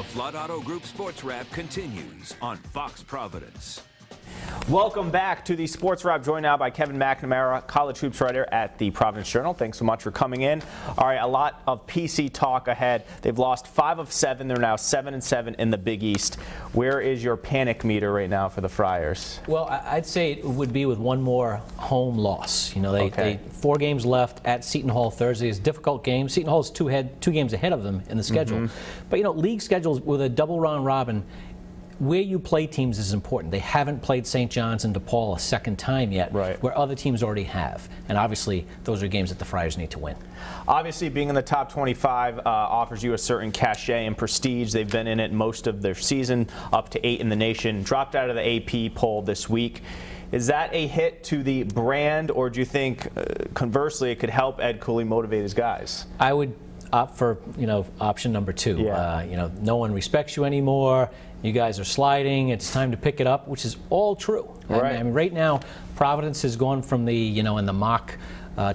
The Flood Auto Group Sports Wrap continues on Fox Providence. Welcome back to the Sports Wrap, joined now by Kevin McNamara, college hoops writer at the Providence Journal. Thanks so much for coming in. All right, a lot of PC talk ahead. They've lost 5 of 7. They're now 7-7 in the Big East. Where is your panic meter right now for the Friars? Well, I'd say it would be with one more home loss. You know, they 4 games left at Seton Hall Thursday. It's a difficult game. Seton Hall is 2 games ahead of them in the schedule. But, you know, league schedules with a double round robin, where you play teams is important. They haven't played St. John's and DePaul a second time yet, where other teams already have. And obviously, those are games that the Friars need to win. Obviously, being in the top 25 offers you a certain cachet and prestige. They've been in it most of their season, up to 8 in the nation. Dropped out of the AP poll this week. Is that a hit to the brand, or do you think, conversely, it could help Ed Cooley motivate his guys? I would opt for, option number 2. No one respects you anymore. You guys are sliding. It's time to pick it up, which is all true. Right. I mean, right now, Providence has gone from the, in the mock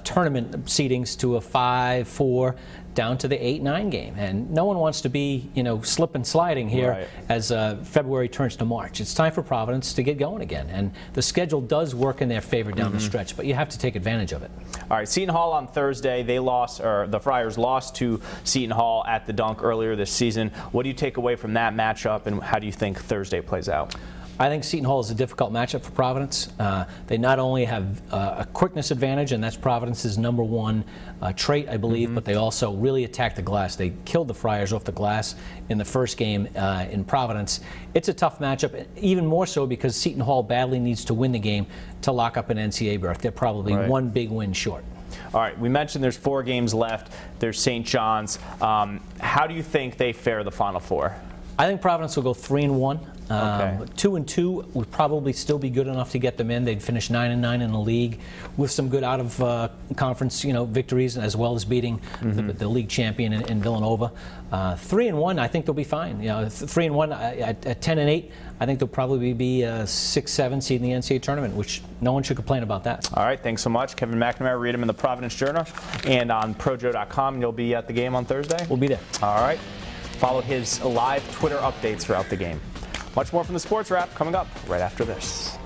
tournament seedings to a 5-4 down to the 8-9 game. And no one wants to be, slip and sliding here as February turns to March. It's time for Providence to get going again. And the schedule does work in their favor down the stretch, but you have to take advantage of it. All right, Seton Hall on Thursday, the Friars lost to Seton Hall at the Dunk earlier this season. What do you take away from that matchup, and how do you think Thursday plays out? I think Seton Hall is a difficult matchup for Providence. They not only have a quickness advantage, and that's Providence's number 1 trait, I believe, but they also really attack the glass. They killed the Friars off the glass in the first game in Providence. It's a tough matchup, even more so because Seton Hall badly needs to win the game to lock up an NCAA berth. They're probably one big win short. All right, we mentioned there's 4 games left. There's St. John's. How do you think they fare the Final Four? I think Providence will go 3-1. 2-2 would probably still be good enough to get them in. They'd finish 9-9 in the league with some good out of conference, victories, as well as beating the league champion in Villanova. 3-1, I think they'll be fine. 3-1 at 10-8. I think they'll probably be a 6-7 seed in the NCAA tournament, which no one should complain about that. All right, thanks so much, Kevin McNamara. Read him in the Providence Journal and on Projo.com. You'll be at the game on Thursday. We'll be there. All right. Follow his live Twitter updates throughout the game. Much more from the Sports Wrap coming up right after this.